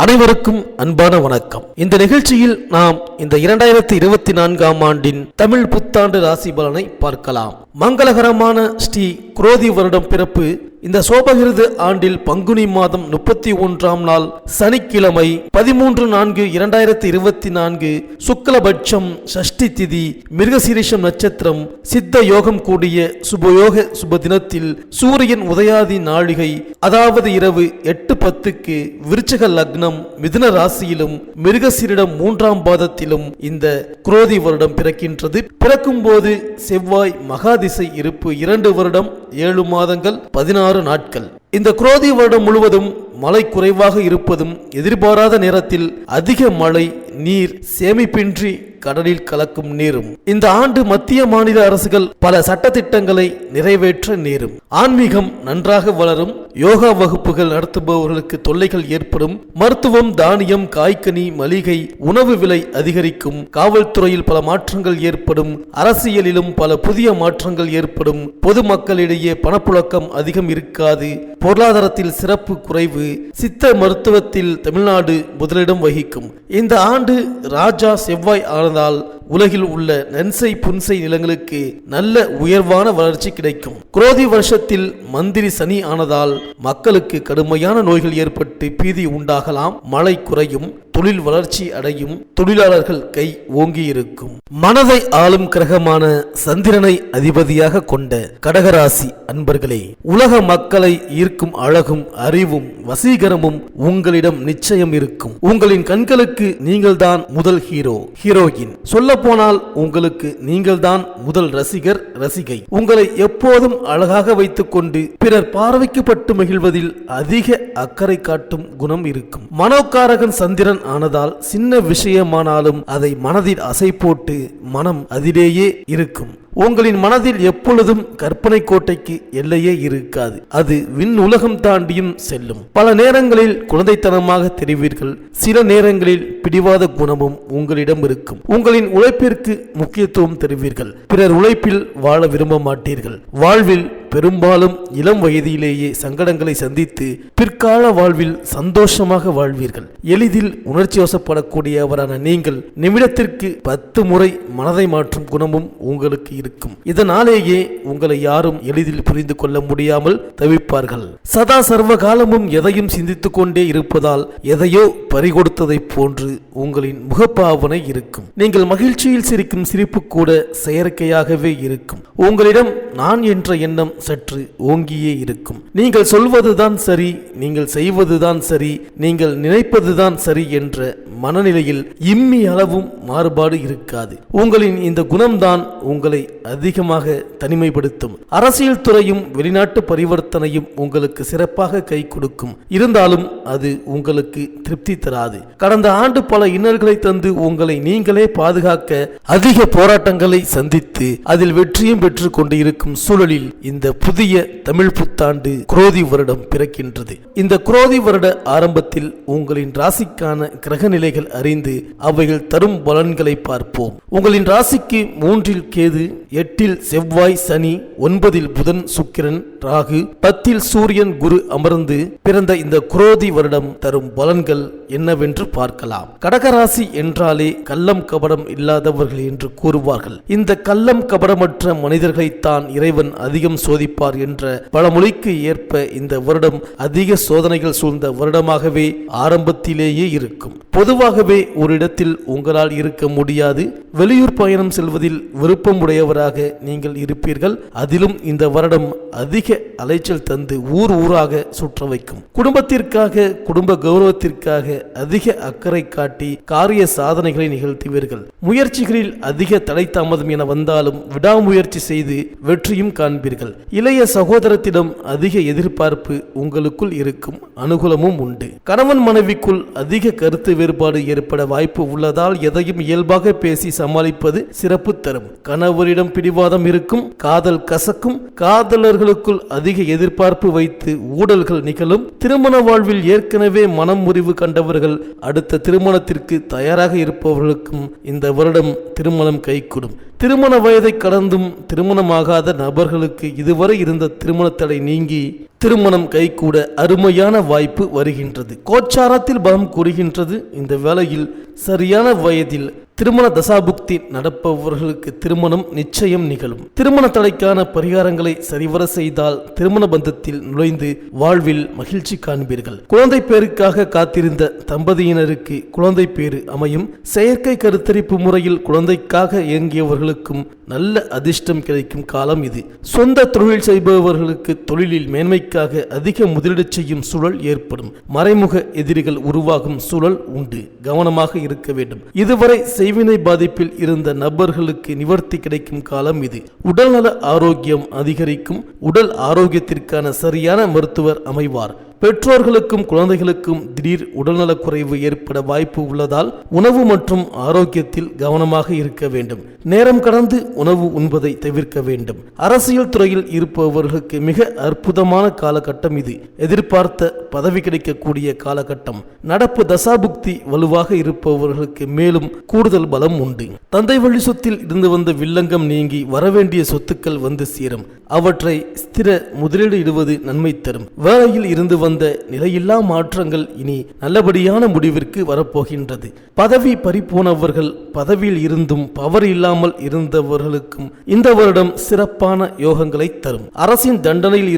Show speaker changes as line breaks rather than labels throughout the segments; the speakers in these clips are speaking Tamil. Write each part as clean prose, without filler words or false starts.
அனைவருக்கும் அன்பான வணக்கம். இந்த நிகழ்ச்சியில் நாம் இந்த 2024ஆம் ஆண்டின் தமிழ் புத்தாண்டு ராசி பலனை பார்க்கலாம். மங்களகரமான ஸ்ரீ குரோதி வருடம் பிறப்பு இந்த சோபகிருது ஆண்டில் பங்குனி மாதம் 31ஆம் நாள் சனிக்கிழமை 13/4/2024 சுக்லபட்சம் சஷ்டி திதி மிருகசீரிஷம் நட்சத்திரம் சித்த யோகம் கூடிய சுபயோக சுப தினத்தில் சூரியன் உதயாதி நாழிகை அதாவது இரவு 8:10க்கு விருச்சிக லக்னம் மிதுன ராசியிலும் மிருகசீரிடம் 3ஆம் பாதத்திலும் இந்த குரோதி வருடம் பிறக்கின்றது. பிறக்கும் போது செவ்வாய் மகாதிசை இருப்பு 2 வருடம் 7 மாதங்கள் 16 நாட்கள். இந்த குரோதி வருடம் முழுவதும் மழை குறைவாக இருப்பதும் எதிர்பாராத நேரத்தில் அதிக மழை நீர் சேமிப்பின்றி கடலில் கலக்கும் நேரும். இந்த ஆண்டு மத்திய மாநில அரசுகள் பல சட்டத்திட்டங்களை நிறைவேற்ற நேரும். ஆன்மீகம் நன்றாக வளரும். யோகா வகுப்புகள் நடத்துபவர்களுக்கு தொல்லைகள் ஏற்படும். மருத்துவம், தானியம், காய்கனி, மளிகை, உணவு விலை அதிகரிக்கும். காவல்துறையில் பல மாற்றங்கள் ஏற்படும். அரசியலிலும் பல புதிய மாற்றங்கள் ஏற்படும். பொதுமக்களிடையே பணப்புழக்கம் அதிகம் இருக்காது. பொருளாதாரத்தில் சிறப்பு குறைவு. சித்த மருத்துவத்தில் தமிழ்நாடு முதலிடம் வகிக்கும். இந்த ஆண்டு ராஜா செவ்வாய் ஆனதால் உலகில் உள்ள நன்சை புன்சை நிலங்களுக்கு நல்ல உயர்வான வளர்ச்சி கிடைக்கும். குரோதி வருஷத்தில் மந்திரி சனி ஆனதால் மக்களுக்கு கடுமையான நோய்கள் ஏற்பட்டு பீதி உண்டாகலாம். மழை குறையும். தொழில் வளர்ச்சி அடையும். தொழிலாளர்கள் கை ஓங்கி இருக்கும். மனதை ஆளும் கிரகமான சந்திரனை அதிபதியாக கொண்ட கடகராசி அன்பர்களே, உலக மக்களை ஈர்க்கும் அழகும் அறிவும் வசீகரமும் உங்களிடம் நிச்சயம் இருக்கும். உங்களின் கண்களுக்கு நீங்கள்தான் முதல் ஹீரோயின். சொல்ல போனால் உங்களுக்கு நீங்கள்தான் முதல் ரசிகர் ரசிகை. உங்களை எப்போதும் அழகாக வைத்துக் கொண்டு பிறர் பார்வைக்கப்பட்டு மகிழ்வதில் அதிக அக்கறை காட்டும் குணம் இருக்கும். மனோகாரகன் சந்திரன் ஆனதால் சின்ன விஷயமானாலும் அதை மனதில் அசை போட்டு மனம் அதிலேயே இருக்கும். உங்களின் மனதில் எப்பொழுதும் கற்பனை கோட்டைக்கு எல்லையே இருக்காது. அது விண் உலகம் தாண்டியும் செல்லும். பல நேரங்களில் குழந்தைத்தனமாக தெரிவீர்கள். சில நேரங்களில் பிடிவாத குணமும் உங்களிடம் இருக்கும். உங்களின் உழைப்பிற்கு முக்கியத்துவம் தருவீர்கள். பிறர் உழைப்பில் வாழ விரும்ப மாட்டீர்கள். வாழ்வில் பெரும்பாலும் இளம் வயதிலேயே சங்கடங்களை சந்தித்து பிற்கால வாழ்வில் சந்தோஷமாக வாழ்வீர்கள். எளிதில் உணர்ச்சி வசப்படக்கூடியவரான நீங்கள் நிமிடத்திற்கு 10 முறை மனதை மாற்றும் குணமும் உங்களுக்கு இருக்கும். இதனாலேயே உங்களை யாரும் எளிதில் புரிந்து கொள்ள முடியாமல் தவிப்பார்கள். சதா சர்வ காலமும் எதையும் சிந்தித்துக் கொண்டே இருப்பதால் எதையோ பறிகொடுத்ததை போன்று உங்களின் முகப்பாவனை இருக்கும். நீங்கள் மகிழ்ச்சியில் சிரிக்கும் சிரிப்பு கூட செயற்கையாகவே இருக்கும். உங்களிடம் நான் என்ற எண்ணம் சற்று ஓங்கியே இருக்கும். நீங்கள் சொல்வதுதான் சரி, நீங்கள் செய்வதுதான் சரி, நீங்கள் நினைப்பதுதான் சரி என்ற மனநிலையில் இம்மி அளவும் மாறுபாடு இருக்காது. உங்களின் இந்த குணம்தான் உங்களை அதிகமாக தனிமைப்படுத்தும். அரசியல் துறையும் வெளிநாட்டு பரிவர்த்தனையும் உங்களுக்கு சிறப்பாக கை கொடுக்கும். இருந்தாலும் அது உங்களுக்கு திருப்தி தராது. கடந்த ஆண்டு பல இன்னல்களை தந்து உங்களை நீங்களே பாதுகாக்க அதிக போராட்டங்களை சந்தித்து அதில் வெற்றியும் பெற்று கொண்டு இருக்கும் சூழலில் இந்த புதிய தமிழ் புத்தாண்டு குரோதி வருடம் பிறக்கின்றது. இந்த குரோதி வருட ஆரம்பத்தில் உங்களின் ராசிக்கான கிரக நிலைகள் அறிந்து அவைகள் தரும் பலன்களை பார்ப்போம். உங்களின் ராசிக்கு 3இல் கேது, 8இல் செவ்வாய் சனி, 9இல் புதன் சுக்கிரன் ராகு, 10இல் சூரியன் குரு அமர்ந்து பிறந்த இந்த குரோதி வருடம் தரும் பலன்கள் என்னவென்று பார்க்கலாம். கடகராசி என்றாலே கள்ளம் கபடம் இல்லாதவர்கள் என்று கூறுவார்கள். இந்த கள்ளம் கபடமற்ற மனிதர்களைத்தான் இறைவன் அதிகம் சோதிப்பார் என்ற பழமொழிக்கு ஏற்ப இந்த வருடம் அதிக சோதனைகள் சூழ்ந்த வருடமாகவே ஆரம்பத்திலேயே இருக்கும். பொதுவாகவே ஒரு இடத்தில் உங்களால் இருக்க முடியாது. வெளியூர் பயணம் செல்வதில் விருப்பம் உடையவராக நீங்கள் இருப்பீர்கள். அதிலும் இந்த வருடம் அதிக அலைச்சல் தந்து ஊராக சுற்ற வைக்கும். குடும்பத்திற்காக குடும்ப கௌரவத்திற்காக அதிக அக்கறை காட்டி காரிய சாதனைகளை நிகழ்த்துவீர்கள். முயற்சிகளில் அதிக தடை தாமதம் என வந்தாலும் விடாமுயற்சி செய்து வெற்றியும் காண்பீர்கள். இளைய சகோதரத்திடம் அதிக எதிர்பார்ப்பு உங்களுக்குள் இருக்கும். அனுகூலமும் உண்டு. கணவன் மனைவிக்குள் அதிக கருத்து வேறுபாடு ஏற்பட வாய்ப்பு உள்ளதால் எதையும் இயல்பாக பேசி சமாளிப்பது சிறப்பு தரும். கணவரிடம் பிடிவாதம் இருக்கும். காதல் கசக்கும். காதலர்களுக்குள் அதிக எதிர்பார்ப்பு வைத்து ஊடல்கள் நிகழும். திருமண வாழ்வில் ஏற்கனவே மனம் முறிவு கண்டவர்கள் அடுத்த திருமணத்திற்கு தயாராக இருப்பவர்களுக்கும் இந்த வருடம் திருமணம் கைகூடும். திருமண வயதை கடந்தும் திருமணமாகாத நபர்களுக்கு இதுவரை இருந்த திருமண தடை நீங்கி திருமணம் கைகூட அருமையான வாய்ப்பு வருகின்றது. கோச்சாரத்தில் பலம் கூறுகின்றது. இந்த வேளையில் சரியான வயதில் திருமண தசாபுக்தி நடப்பவர்களுக்கு திருமணம் நிச்சயம் நிகழும். திருமண தடைக்கான பரிகாரங்களை சரிவர செய்தால் திருமண பந்தத்தில் நுழைந்து வாழ்வில் மகிழ்ச்சி காண்பீர்கள். குழந்தை பேருக்காக காத்திருந்த தம்பதியினருக்கு குழந்தை பேரு அமையும். செயற்கை கருத்தரிப்பு முறையில் குழந்தைக்காக இயங்கியவர்களுக்கும் நல்ல அதிர்ஷ்டம் கிடைக்கும் காலம் இது. சொந்த தொழில் செய்பவர்களுக்கு தொழிலில் மேன்மைக்காக அதிக முதலீடு செய்யும் சூழல் ஏற்படும். மறைமுக எதிரிகள் உருவாகும் சூழல் உண்டு. கவனமாக இருக்க வேண்டும். இதுவரை செய்வினை பாதிப்பில் இருந்த நபர்களுக்கு நிவர்த்தி கிடைக்கும் காலம் இது. உடல்நல ஆரோக்கியம் அதிகரிக்கும். உடல் ஆரோக்கியத்திற்கான சரியான மருத்துவர் அமைவார். பெற்றோர்களுக்கும் குழந்தைகளுக்கும் திடீர் உடல்நலக் குறைவு ஏற்பட வாய்ப்பு உள்ளதால் உணவு மற்றும் ஆரோக்கியத்தில் கவனமாக இருக்க வேண்டும். நேரம் கடந்து உணவு உண்பதை தவிர்க்க வேண்டும். அரசியல் துறையில் இருப்பவர்களுக்கு மிக அற்புதமான காலகட்டம் இது. எதிர்பார்த்த பதவி கிடைக்கக்கூடிய காலகட்டம். நடப்பு தசாபுக்தி வலுவாக இருப்பவர்களுக்கு மேலும் கூடுதல் பலம் உண்டு. தந்தை வழி சொத்தில் இருந்து வந்த வில்லங்கம் நீங்கி வரவேண்டிய சொத்துக்கள் வந்து சேரும். அவற்றை ஸ்திர முதலீடு இடுவது நன்மை தரும். வேலையில் இருந்து வந்த நிலையில்லா மாற்றங்கள் இனி நல்லபடியான முடிவிற்கு வரப்போகின்றது. பதவி பறிப்போனவர்கள், பதவியில் இருந்தும் பவர் இல்லாமல் இருந்தவர்களுக்கும் இந்த வருடம் சிறப்பான யோகங்களை தரும். அரசின் தண்டனையில்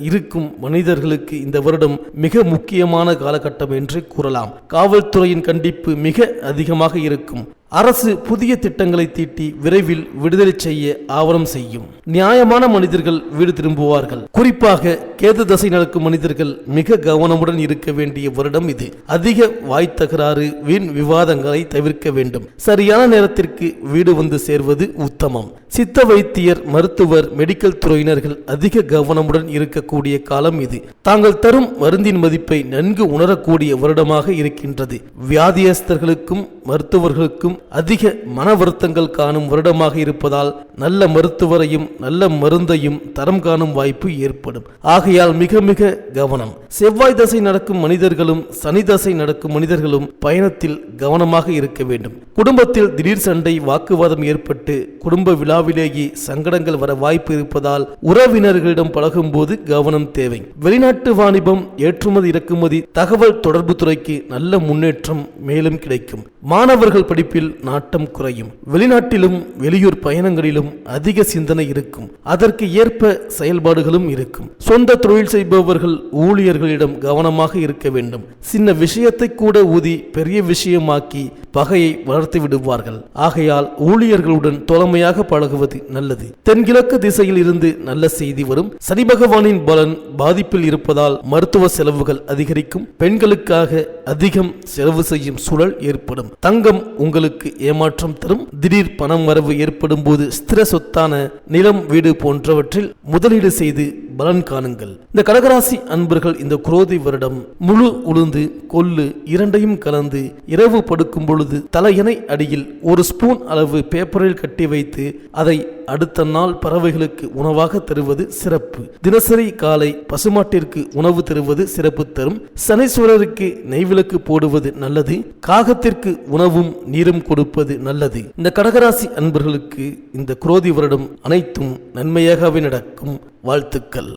இருக்கும் மனிதர்களுக்கு இந்த வருடம் மிக முக்கியமான காலகட்டம் என்று கூறலாம். காவல்துறையின் கண்டிப்பு மிக அதிகமாக இருக்கும். அரசு புதிய திட்டங்களை தீட்டி விரைவில் விடுதலை செய்ய ஆவணம் செய்யும். நியாயமான மனிதர்கள் வீடு திரும்புவார்கள். குறிப்பாக கேது தசை நடக்கும் மனிதர்கள் மிக கவனமுடன் இருக்க வேண்டிய வருடம் இது. அதிக வாய் தகராறு, வீண் விவாதங்களை தவிர்க்க வேண்டும். சரியான நேரத்திற்கு வீடு வந்து சேர்வது உத்தமம். சித்த வைத்தியர், மருத்துவர், மெடிக்கல் துறையினர்கள் அதிக கவனமுடன் இருக்கக்கூடிய காலம் இது. தாங்கள் தரும் மருந்தின் மதிப்பை நன்கு உணரக்கூடிய வருடமாக இருக்கின்றது. வியாதியஸ்தர்களுக்கும் மருத்துவர்களுக்கும் அதிக மன வருத்தங்கள் காணும் வருடமாக இருப்பதால் நல்ல மருத்துவரையும் நல்ல மருந்தையும் தரம் காணும் வாய்ப்பு ஏற்படும். ஆகையால் மிக மிக கவனம். செவ்வாய் தசை நடக்கும் மனிதர்களும் சனி தசை நடக்கும் மனிதர்களும் பயணத்தில் கவனமாக இருக்க வேண்டும். குடும்பத்தில் திடீர் சண்டை, வாக்குவாதம் ஏற்பட்டு குடும்ப விழாவிலேயே சங்கடங்கள் வர வாய்ப்பு இருப்பதால் உறவினர்களிடம் பழகும் போது கவனம் தேவை. வெளிநாட்டு வாணிபம், ஏற்றுமதி இறக்குமதி, தகவல் தொடர்பு துறைக்கு நல்ல முன்னேற்றம் மேலும் கிடைக்கும். மாணவர்கள் படிப்பில் நாட்டம் குறையும். வெளிநாட்டிலும் வெளியூர் பயணங்களிலும் அதிக சிந்தனை இருக்கும். அதற்கு ஏற்ப செயல்பாடுகளும் இருக்கும். சொந்த தொழில் செய்பவர்கள் ஊழியர்களிடம் கவனமாக இருக்க வேண்டும். சின்ன விஷயத்தை கூட ஊதி பெரிய விஷயமாக்கி பகையை வளர்த்து விடுவார்கள். ஆகையால் ஊழியர்களுடன் தோழமையாக பழகுவது நல்லது. தென்கிழக்கு திசையில் இருந்து நல்ல செய்தி வரும். சனி பகவானின் பலன் பாதிப்பில் இருப்பதால் மருத்துவ செலவுகள் அதிகரிக்கும். பெண்களுக்காக அதிகம் செலவு செய்யும் சூழல் ஏற்படும். தங்கம் உங்களுக்கு ஏமாற்றம் தரும். திடீர் பணம் வரவு ஏற்படும் போது ஸ்திர சொத்தான நிலம், வீடு போன்றவற்றில் முதலீடு செய்து பலன் காணுங்கள். இந்த கடகராசி அன்பர்கள் இந்த குரோதி வருடம் முழு உளுந்து, கொள்ளு இரண்டையும் கலந்து இரவு படுக்கும் பொழுது தலையணை அடியில் ஒரு ஸ்பூன் அளவு பேப்பரில் கட்டி வைத்து அதை அடுத்த நாள் பறவைகளுக்கு உணவாக தருவது சிறப்பு. தினசரி காலை பசுமாட்டிற்கு உணவு தருவது சிறப்பு தரும். சனீஸ்வரருக்கு நெய்விளக்கு போடுவது நல்லது. காகத்திற்கு உணவும் நீரும் கொடுப்பது நல்லது. இந்த கடகராசி அன்பர்களுக்கு இந்த குரோதி வருடம் அனைத்தும் நன்மையாகவே நடக்கும். வாழ்த்துக்கள்.